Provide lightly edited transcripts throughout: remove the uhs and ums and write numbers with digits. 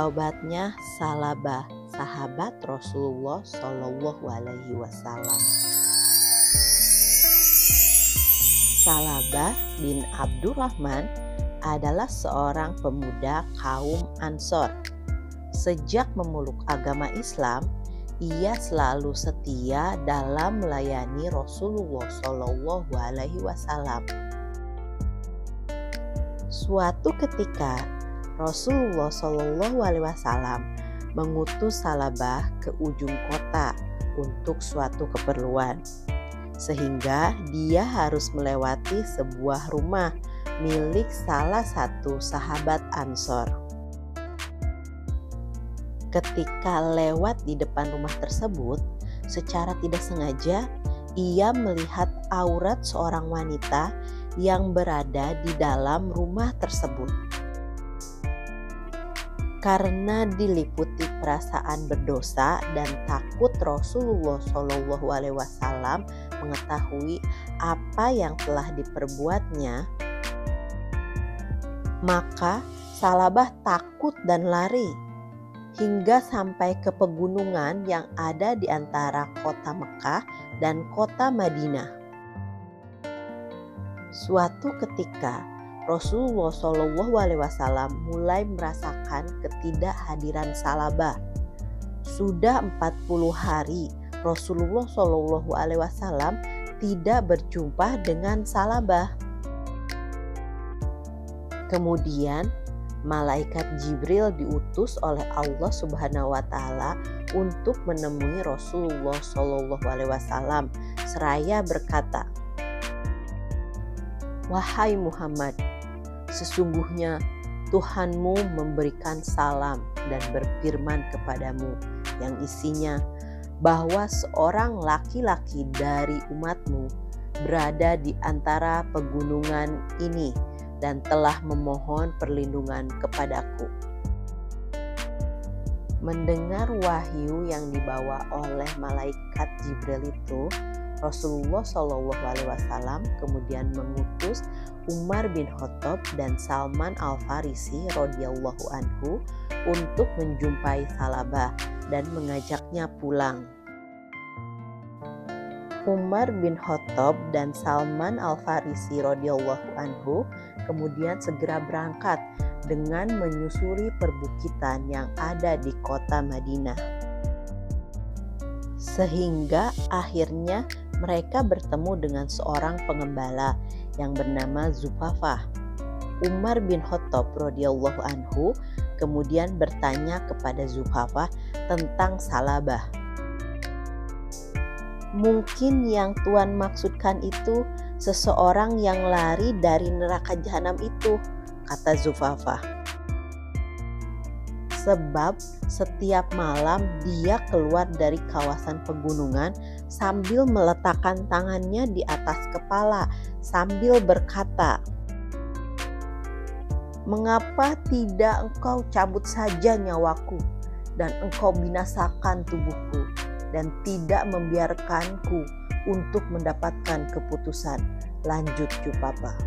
Tobatnya Salabah, sahabat Rasulullah Shallallahu Alaihi Wasallam. Salabah bin Abdurrahman adalah seorang pemuda kaum Ansor. Sejak memeluk agama Islam, ia selalu setia dalam melayani Rasulullah Shallallahu Alaihi Wasallam. Suatu ketika, Rasulullah Shallallahu Alaihi Wasallam mengutus Salabah ke ujung kota untuk suatu keperluan, sehingga dia harus melewati sebuah rumah milik salah satu sahabat Ansor. Ketika lewat di depan rumah tersebut, secara tidak sengaja ia melihat aurat seorang wanita yang berada di dalam rumah tersebut. Karena diliputi perasaan berdosa dan takut Rasulullah Shallallahu Alaihi Wasallam mengetahui apa yang telah diperbuatnya, maka Salabah takut dan lari hingga sampai ke pegunungan yang ada di antara kota Mekah dan kota Madinah. Suatu ketika Rasulullah Shallallahu Alaihi Wasallam mulai merasakan ketidakhadiran Salabah. Sudah 40 hari Rasulullah Shallallahu Alaihi Wasallam tidak berjumpa dengan Salabah. Kemudian malaikat Jibril diutus oleh Allah Subhanahu wa taala untuk menemui Rasulullah Shallallahu Alaihi Wasallam seraya berkata, "Wahai Muhammad, sesungguhnya Tuhanmu memberikan salam dan berfirman kepadamu yang isinya bahwa seorang laki-laki dari umatmu berada di antara pegunungan ini dan telah memohon perlindungan kepadaku." Mendengar wahyu yang dibawa oleh malaikat Jibril itu, Rasulullah Shallallahu Alaihi Wasallam kemudian mengutus Umar bin Khattab dan Salman Al-Farisi radhiyallahu anhu untuk menjumpai Salabah dan mengajaknya pulang. Umar bin Khattab dan Salman Al-Farisi radhiyallahu anhu kemudian segera berangkat dengan menyusuri perbukitan yang ada di kota Madinah. Sehingga akhirnya mereka bertemu dengan seorang pengembala yang bernama Zufafah. Umar bin Khattab radhiyallahu anhu kemudian bertanya kepada Zufafah tentang Salabah. "Mungkin yang Tuan maksudkan itu seseorang yang lari dari neraka jahanam itu," kata Zufafah. "Sebab setiap malam dia keluar dari kawasan pegunungan sambil meletakkan tangannya di atas kepala sambil berkata, 'Mengapa tidak engkau cabut saja nyawaku dan engkau binasakan tubuhku dan tidak membiarkanku untuk mendapatkan keputusan?' Lanjut Zufafah.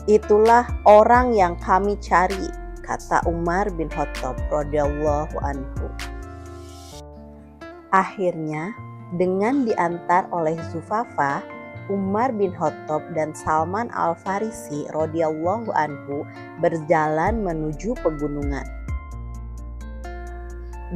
"Itulah orang yang kami cari," kata Umar bin Khattab radhiyallahu anhu. Akhirnya dengan diantar oleh Zufafah, Umar bin Khattab dan Salman Al-Farisi radhiyallahu anhu berjalan menuju pegunungan.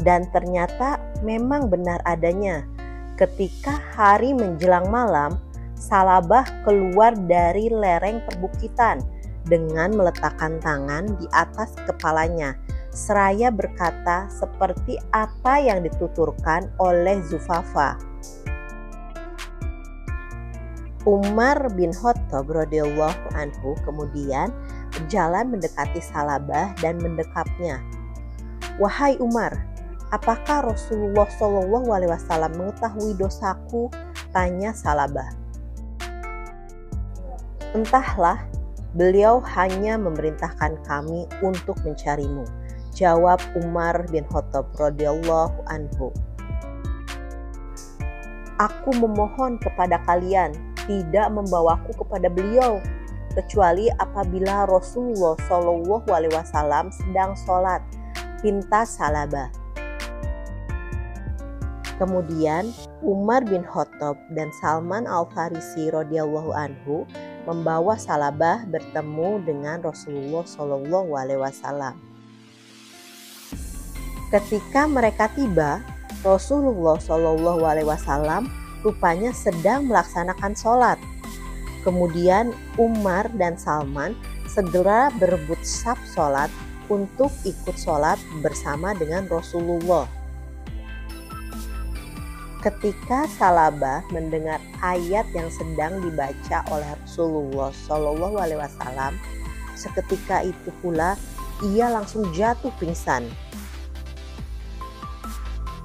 Dan ternyata memang benar adanya, ketika hari menjelang malam, Salabah keluar dari lereng perbukitan dengan meletakkan tangan di atas kepalanya, seraya berkata seperti apa yang dituturkan oleh Zufafah. Umar bin Khattab radhiyallahu anhu kemudian berjalan mendekati Salabah dan mendekapnya. "Wahai Umar, apakah Rasulullah Shallallahu Alaihi Wasallam mengetahui dosaku?" tanya Salabah. "Entahlah, beliau hanya memerintahkan kami untuk mencarimu," jawab Umar bin Khattab radhiyallahu anhu. "Aku memohon kepada kalian tidak membawaku kepada beliau, kecuali apabila Rasulullah Shallallahu Alaihi Wasallam sedang sholat, pinta Salabah. Kemudian Umar bin Khattab dan Salman Al-Farisi radhiyallahu anhu membawa Salabah bertemu dengan Rasulullah Shallallahu Alaihi Wasallam. Ketika mereka tiba, Rasulullah Shallallahu Alaihi Wasallam rupanya sedang melaksanakan sholat. Kemudian Umar dan Salman segera berebut saf sholat untuk ikut sholat bersama dengan Rasulullah. Ketika Salabah mendengar ayat yang sedang dibaca oleh Rasulullah Shallallahu Alaihi Wasallam, seketika itu pula ia langsung jatuh pingsan.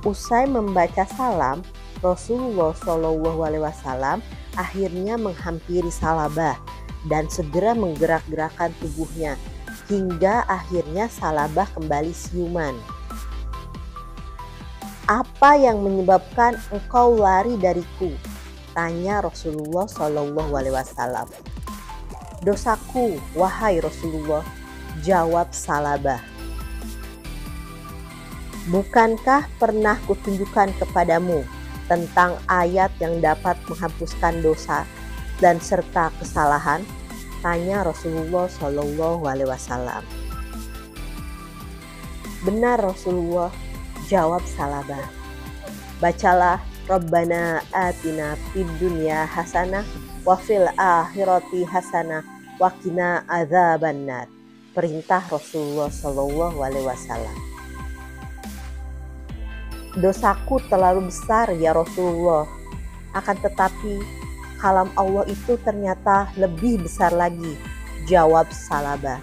Usai membaca salam, Rasulullah Shallallahu Alaihi Wasallam akhirnya menghampiri Salabah dan segera menggerak-gerakkan tubuhnya hingga akhirnya Salabah kembali siuman. "Apa yang menyebabkan engkau lari dariku?" tanya Rasulullah Shallallahu Alaihi Wasallam. "Dosaku, wahai Rasulullah," jawab Salabah. "Bukankah pernah kutunjukkan kepadamu tentang ayat yang dapat menghapuskan dosa dan serta kesalahan?" tanya Rasulullah Shallallahu Alaihi Wasallam. "Benar Rasulullah," jawab Salabah. "Bacalah Rabbana atina fid dunya hasanah wa fil akhirati hasanah wa qina adzabannar," perintah Rasulullah Shallallahu Alaihi Wasallam. "Dosaku terlalu besar ya Rasulullah, akan tetapi kalam Allah itu ternyata lebih besar lagi," jawab Salabah.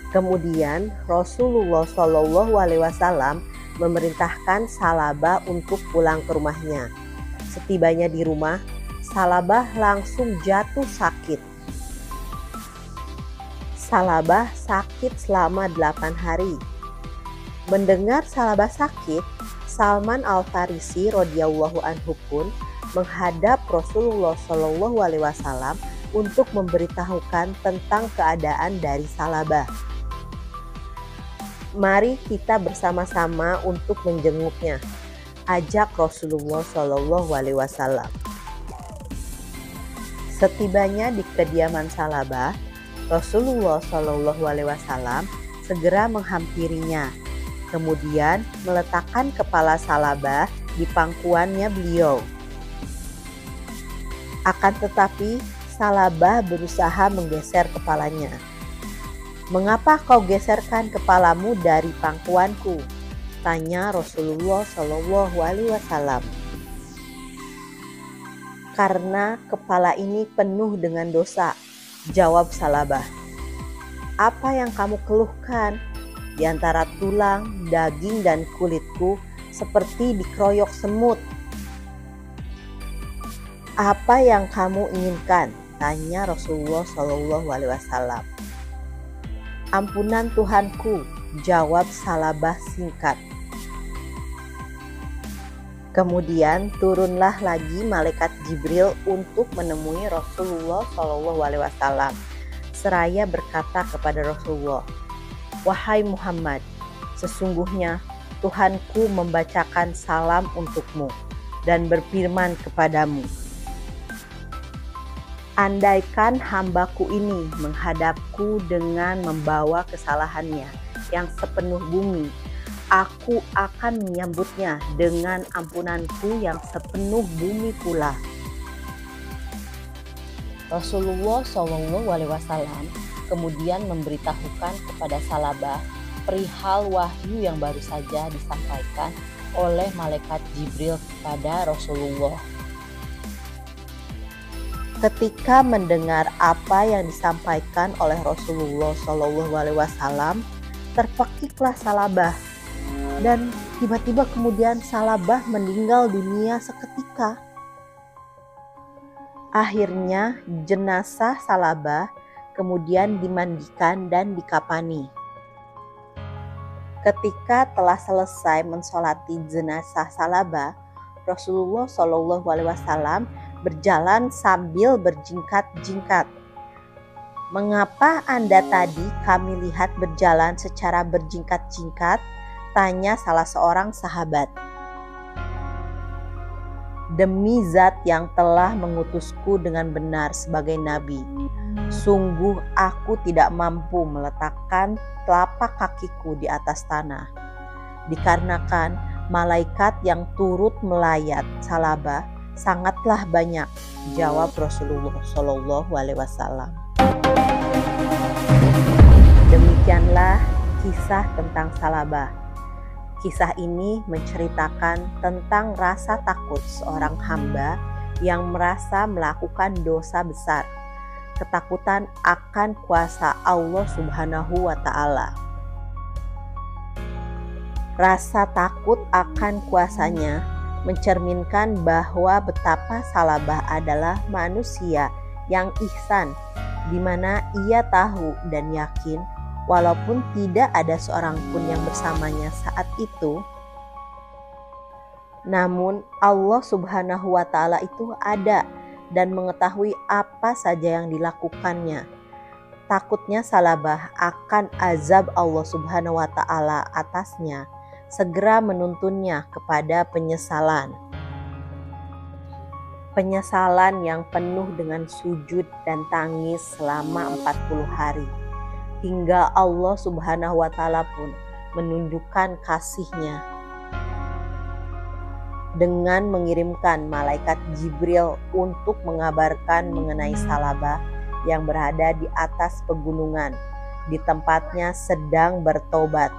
Kemudian Rasulullah Shallallahu Alaihi Wasallam memerintahkan Salabah untuk pulang ke rumahnya. Setibanya di rumah, Salabah langsung jatuh sakit. Salabah sakit selama 8 hari. Mendengar Salabah sakit, Salman Al-Farisi radhiyallahu anhu pun menghadap Rasulullah Shallallahu Alaihi Wasallam untuk memberitahukan tentang keadaan dari Salabah. "Mari kita bersama-sama untuk menjenguknya," ajak Rasulullah Shallallahu Alaihi Wasallam. Setibanya di kediaman Salabah, Rasulullah Shallallahu Alaihi Wasallam segera menghampirinya, kemudian meletakkan kepala Salabah di pangkuannya beliau. Akan tetapi Salabah berusaha menggeser kepalanya. "Mengapa kau geserkan kepalamu dari pangkuanku?" tanya Rasulullah Shallallahu Alaihi Wasallam. "Karena kepala ini penuh dengan dosa," jawab Salabah. "Apa yang kamu keluhkan? Di antara tulang, daging, dan kulitku seperti dikeroyok semut." "Apa yang kamu inginkan?" tanya Rasulullah Shallallahu Alaihi Wasallam. "Ampunan Tuhanku," jawab Salabah singkat. Kemudian turunlah lagi malaikat Jibril untuk menemui Rasulullah Shallallahu Alaihi Wasallam seraya berkata kepada Rasulullah, "Wahai Muhammad, sesungguhnya Tuhanku membacakan salam untukmu dan berfirman kepadamu, andaikan hambaku ini menghadapku dengan membawa kesalahannya yang sepenuh bumi, aku akan menyambutnya dengan ampunanku yang sepenuh bumi pula." Rasulullah Shallallahu Alaihi Wasallam kemudian memberitahukan kepada Salabah perihal wahyu yang baru saja disampaikan oleh malaikat Jibril kepada Rasulullah. Ketika mendengar apa yang disampaikan oleh Rasulullah Shallallahu Alaihi Wasallam, terpekiklah Salabah dan tiba-tiba kemudian Salabah meninggal dunia seketika. Akhirnya jenazah Salabah kemudian dimandikan dan dikafani. Ketika telah selesai mensolati jenazah Salabah, Rasulullah Shallallahu Alaihi Wasallam berjalan sambil berjingkat-jingkat. Mengapa Anda tadi kami lihat berjalan secara berjingkat-jingkat? Tanya salah seorang sahabat. Demi zat yang telah mengutusku dengan benar sebagai nabi, sungguh aku tidak mampu meletakkan telapak kakiku di atas tanah, dikarenakan malaikat yang turut melayat Salabah sangatlah banyak, jawab Rasulullah Shallallahu Alaihi Wasallam. Demikianlah kisah tentang Salabah. Kisah ini menceritakan tentang rasa takut seorang hamba yang merasa melakukan dosa besar, ketakutan akan kuasa Allah Subhanahu wa Ta'ala. Rasa takut akan kuasanya mencerminkan bahwa betapa Salabah adalah manusia yang ihsan, di mana ia tahu dan yakin walaupun tidak ada seorang pun yang bersamanya saat itu, namun Allah Subhanahu wa Ta'ala itu ada dan mengetahui apa saja yang dilakukannya. Takutnya Salabah akan azab Allah Subhanahu wa Ta'ala atasnya, segera menuntunnya kepada penyesalan. Penyesalan yang penuh dengan sujud dan tangis selama 40 hari. Hingga Allah Subhanahu wa Ta'ala pun menunjukkan kasih-Nya dengan mengirimkan malaikat Jibril untuk mengabarkan mengenai Salabah yang berada di atas pegunungan, di tempatnya sedang bertobat.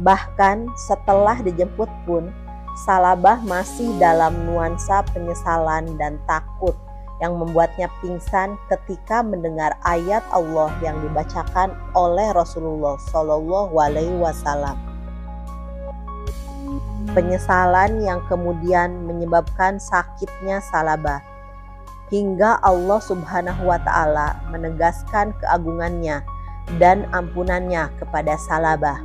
Bahkan setelah dijemput pun, Salabah masih dalam nuansa penyesalan dan takut yang membuatnya pingsan ketika mendengar ayat Allah yang dibacakan oleh Rasulullah Shallallahu Alaihi Wasallam. Penyesalan yang kemudian menyebabkan sakitnya Salabah, hingga Allah Subhanahu wa Ta'ala menegaskan keagungannya dan ampunannya kepada Salabah.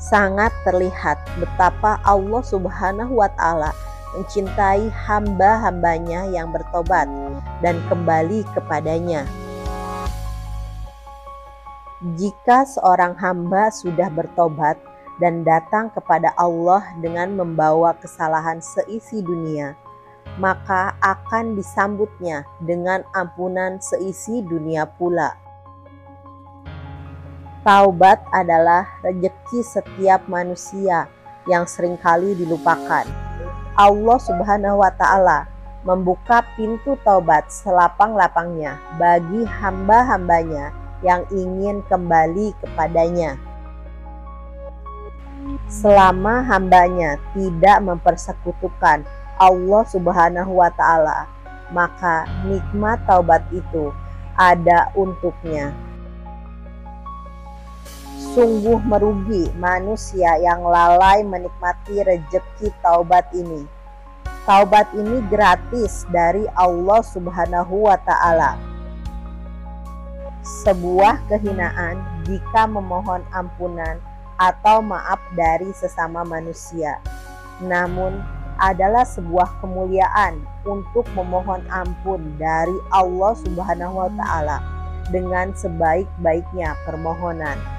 Sangat terlihat betapa Allah Subhanahu wa Ta'ala mencintai hamba-hambanya yang bertobat dan kembali kepadanya. Jika seorang hamba sudah bertobat dan datang kepada Allah dengan membawa kesalahan seisi dunia, maka akan disambutnya dengan ampunan seisi dunia pula. Taubat adalah rezeki setiap manusia yang seringkali dilupakan. Allah Subhanahu wa Ta'ala membuka pintu taubat selapang-lapangnya bagi hamba-hambanya yang ingin kembali kepadanya. Selama hambanya tidak mempersekutukan Allah Subhanahu wa Ta'ala, maka nikmat taubat itu ada untuknya. Sungguh merugi manusia yang lalai menikmati rezeki taubat ini. Taubat ini gratis dari Allah Subhanahu wa Ta'ala. Sebuah kehinaan jika memohon ampunan atau maaf dari sesama manusia. Namun adalah sebuah kemuliaan untuk memohon ampun dari Allah Subhanahu wa Ta'ala dengan sebaik-baiknya permohonan.